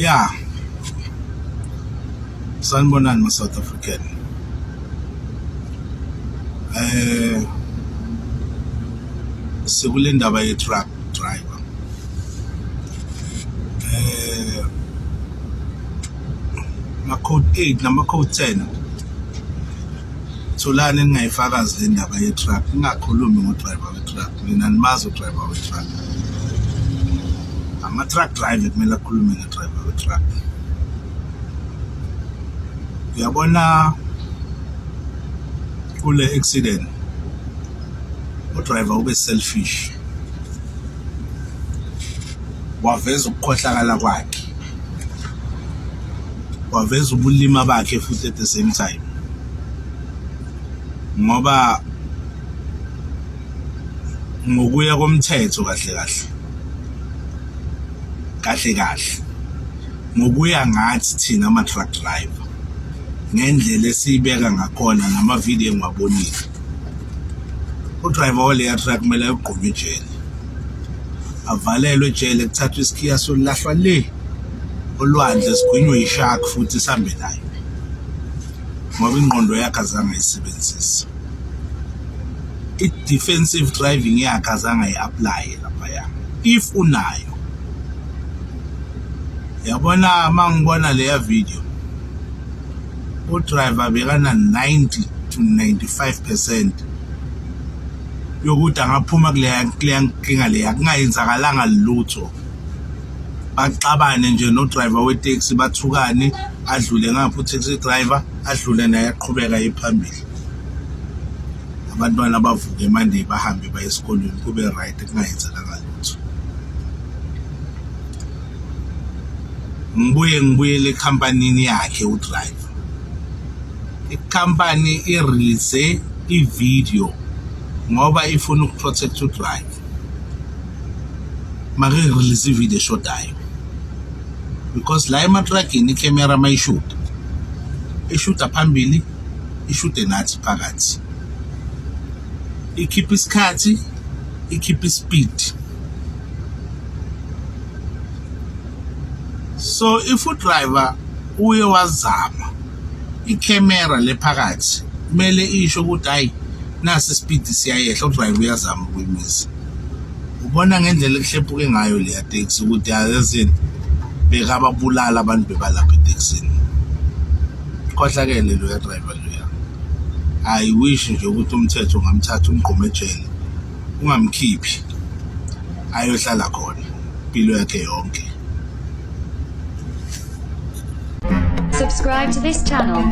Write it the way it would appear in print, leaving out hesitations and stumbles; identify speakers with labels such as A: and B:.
A: Yeah, sanibonani ma-South African. Sikule ndaba ye-truck driver. Ma-code 8 nama-code 10 tholani ningayifakazi le ndaba ye-truck, ningakhulumi ngo-driver we-truck. Mina nimazi u-driver we-truck. Ama-truck driver kumele akhulume nge-driver we-truck. Uyabona kule accident u-driver ube selfish, waveza ukukhohlakala kwakhe, waveza ubulima bakhe futhi at the same time, ngoba ngokuya komthetho kahle ngokuya ngathi thina ama-truck driver, ngendlela esiyibeka ngakhona namavidiyo engiwabonile, udriver waleya truck kumele ayogqunywe ejele, avalelwe ejele, kuthathwe isikhiya solahlwa le olwandle, sigwinywe yishark futhi sihambe nayo, ngoba ingqondo yakhe azange ayisebenzise. I-defensive driving yakhe azange ayi-aplaye laphaya, if unayo. Yabona uma ngibona leya video, udriver bekana 90 to 95% yokuthi angaphuma kuleya nkinga leya kungayenzakalanga lutho, baxabane nje no-driver we-taxi, bathukane, adlule ngapha u-taxi driver, adlule naye aqhubeka ephambili, abantwana bavuke Monday bahambe baye esikolweni kube right, kungayenzakalanga lutho. Ngibuyele ekhampanini yakhe udriver. Ikhampani i-release i-video ngoba ifuna ukuprotect udriver, make-release i-video eshodayo, because la ematragini i-camera mayishuta, ishuta phambili, ishude nathi phakathi, ikhipha isikhathi, ikhipha ispeed. So if udriver uye wazama i-camera lephakathi, kumele isho ukuthi hayi nasi speed siyayehla, udriver uyazama ukuyimisa. Ubona ngendlela ekuhlephuke ngayo leya taxi ukuthi yazini bekababulala abantu bebalapha etaxini. Khohlakele lo driver loya. I wish nje ukuthi umthetho ungamthatha umgqome ejele, ungamkhiphi ayohlala khona impilo yakhe yonke.
B: Subscribe to this channel.